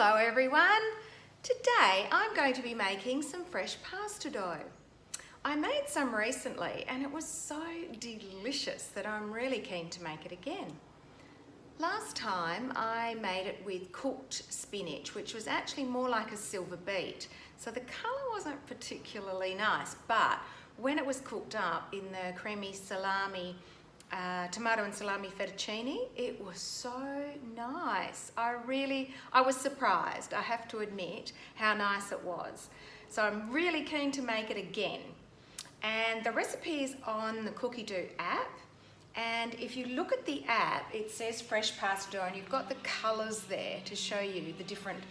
Hello everyone! Today I'm going to be making some fresh pasta dough. I made some recently and it was so delicious that I'm really keen to make it again. Last time I made it with cooked spinach, which was actually more like a silver beet. So the colour wasn't particularly nice, but when it was cooked up in the creamy salami, tomato and salami fettuccine, it was so nice. I was surprised, I have to admit, how nice it was. So I'm really keen to make it again. And the recipe is on the Cookie Do app. And if you look at the app, it says fresh pasta dough, and you've got the colours there to show you the different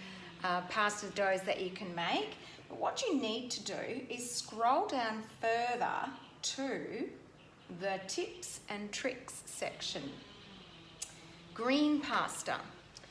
pasta doughs that you can make. But what you need to do is scroll down further to the tips and tricks section. Green pasta.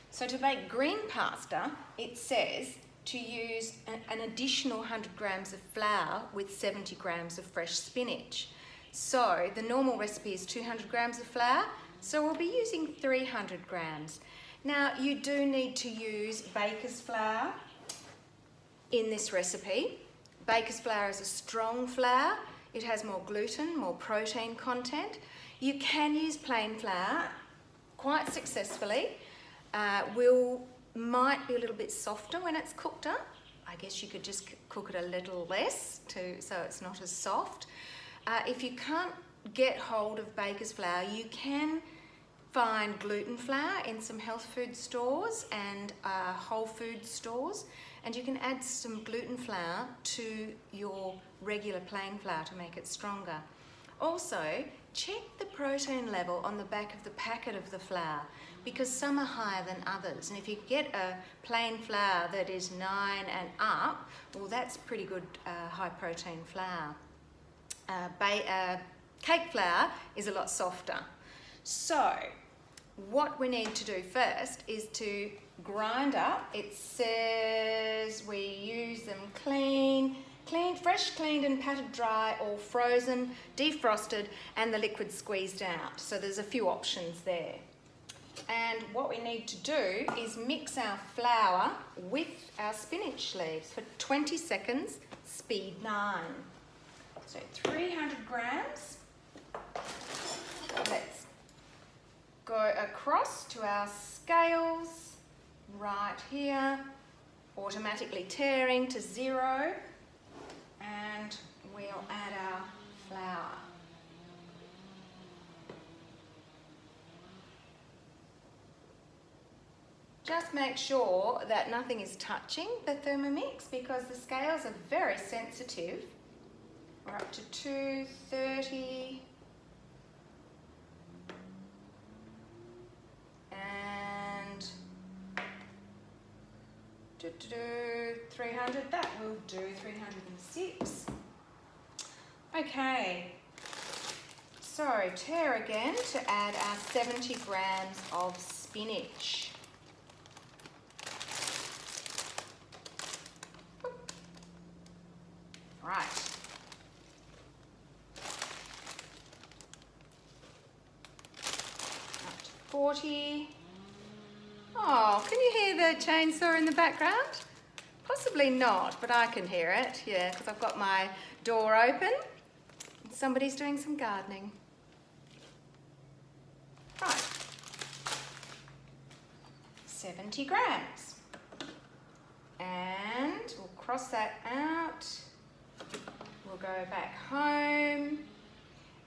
So to make green pasta, it says to use an additional 100 grams of flour with 70 grams of fresh spinach. So the normal recipe is 200 grams of flour, so we'll be using 300 grams. Now you do need to use baker's flour in this recipe. Baker's flour is a strong flour. It has more gluten, more protein content. You can use plain flour quite successfully. Might be a little bit softer when it's cooked up. I guess you could just cook it a little less so it's not as soft. If you can't get hold of baker's flour, you can find gluten flour in some health food stores and whole food stores, and you can add some gluten flour to your regular plain flour to make it stronger. Also, check the protein level on the back of the packet of the flour, because some are higher than others, and if you get a plain flour that is 9 and up, well, that's pretty good high protein flour. Cake flour is a lot softer. So what we need to do first is to grind up. It says we use them fresh cleaned and patted dry, or frozen, defrosted, and the liquid squeezed out. So there's a few options there. And what we need to do is mix our flour with our spinach leaves for 20 seconds, speed 9. So 300 grams. Let's go across to our scales right here, automatically tearing to 0, and we'll add our flour. Just make sure that nothing is touching the Thermomix, because the scales are very sensitive. We're up to 230. And 300, that will do, 306. Okay, so tear again to add our 70 grams of spinach. Right. 40. Oh, can you hear the chainsaw in the background? Possibly not, but I can hear it, yeah, because I've got my door open. Somebody's doing some gardening. Right. 70 grams. And we'll cross that out. We'll go back home.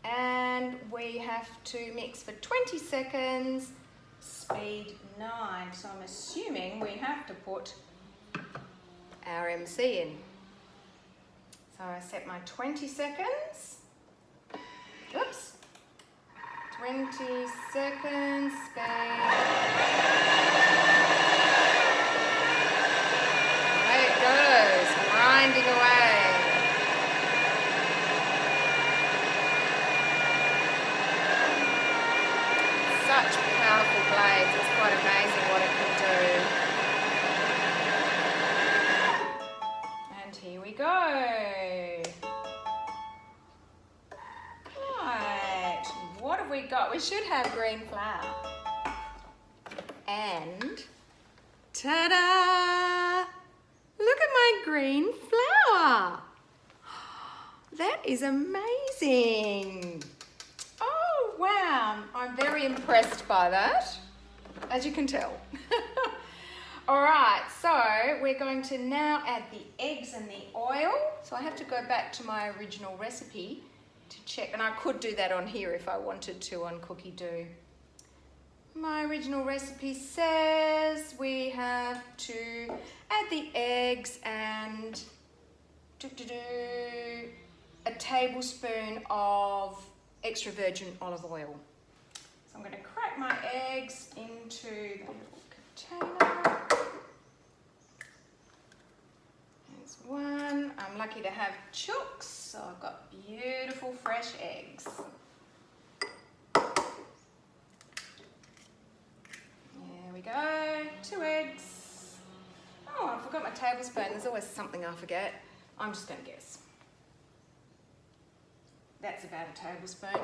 And we have to mix for 20 seconds, speed 9. So I'm assuming we have to put our MC in. So I set my 20 seconds. Oops. 20 seconds, speed. There it goes, grinding away. Such powerful blades, it's quite amazing what it can do. And here we go. Right, what have we got? We should have green flour and Ta-da! Look at my green flour. That is amazing. Oh, wow. I'm very impressed by that, as you can tell. All right, so we're going to now add the eggs and the oil. So I have to go back to my original recipe to check, and I could do that on here if I wanted to on Cookie Dough. My original recipe says we have to add the eggs and a tablespoon of extra virgin olive oil. So I'm going to crack my eggs into the little container. There's one. I'm lucky to have chooks, so I've got beautiful fresh eggs. There we go, 2 eggs. Oh, I forgot my tablespoon. There's always something I forget. I'm just going to guess. That's about a tablespoon.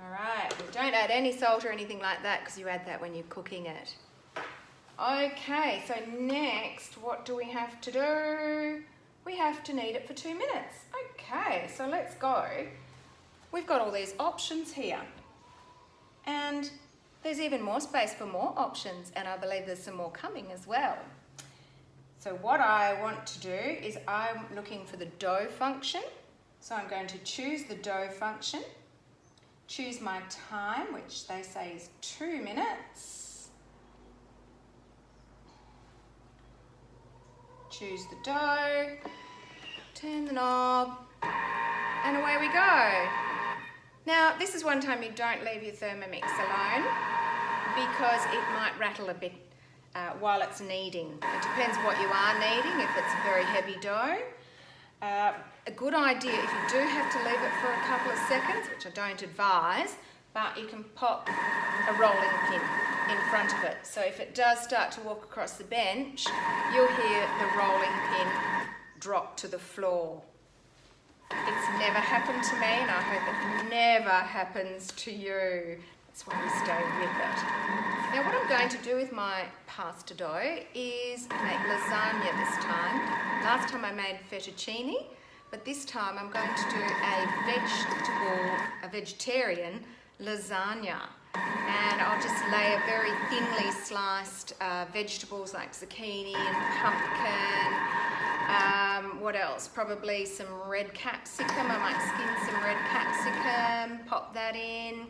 All right, don't add any salt or anything like that because you add that when you're cooking it. Okay, so next, what do we have to do? We have to knead it for 2 minutes. Okay, so let's go. We've got all these options here. And there's even more space for more options, and I believe there's some more coming as well. So what I want to do is I'm looking for the dough function. So I'm going to choose the dough function, choose my time, which they say is 2 minutes. Choose the dough, turn the knob, and away we go. Now, this is one time you don't leave your Thermomix alone because it might rattle a bit while it's kneading. It depends what you are kneading, if it's a very heavy dough. A good idea, if you do have to leave it for a couple of seconds, which I don't advise, but you can pop a rolling pin in front of it. So if it does start to walk across the bench, you'll hear the rolling pin drop to the floor. It's never happened to me, and I hope it never happens to you. That's why we stay with it. Now what I'm going to do with my pasta dough is make lasagna this time. Last time I made fettuccine, but this time I'm going to do a vegetarian lasagna. And I'll just lay a very thinly sliced vegetables like zucchini and pumpkin. What else? Probably some red capsicum. I might skin some red capsicum, pop that in.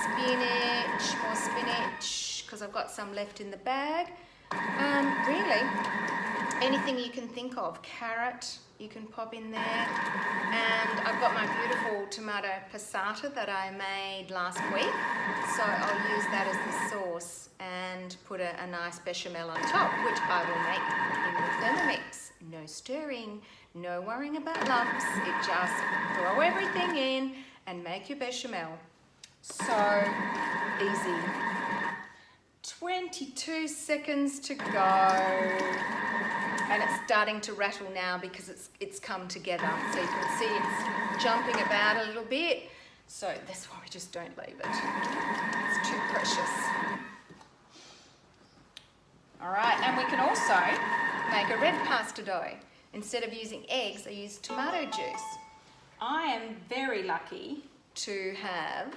Spinach, more spinach, because I've got some left in the bag. Really, anything you can think of. Carrot, you can pop in there. And I've got my beautiful tomato passata that I made last week. So I'll use that as the sauce and put a nice bechamel on top, which I will make in the Thermomix. No stirring, no worrying about lumps. It just throw everything in and make your bechamel. So easy. 22 seconds to go. And it's starting to rattle now because it's come together. So you can see it's jumping about a little bit. So that's why we just don't leave it. It's too precious. All right, and we can also make a red pasta dough. Instead of using eggs, I use tomato juice. I am very lucky to have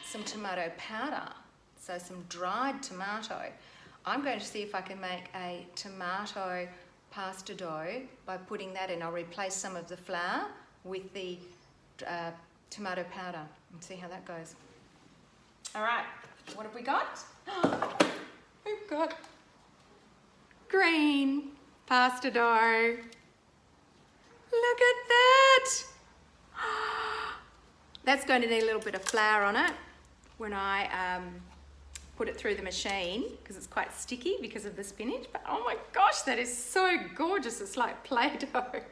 some tomato powder, so some dried tomato. I'm going to see if I can make a tomato pasta dough by putting that in. I'll replace some of the flour with the tomato powder and see how that goes. All right, what have we got? We've got green pasta dough. Look at that. That's going to need a little bit of flour on it when I put it through the machine because it's quite sticky because of the spinach. But oh my gosh, that is so gorgeous. It's like Play-Doh.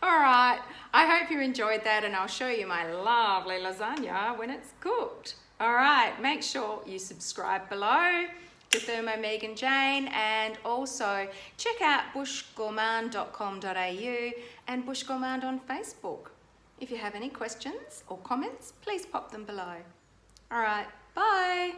All right, I hope you enjoyed that, and I'll show you my lovely lasagna when it's cooked. All right, make sure you subscribe below to Thermo Megan Jane, and also check out bushgourmand.com.au and Bush Gourmand on Facebook. If you have any questions or comments, please pop them below. All right, bye.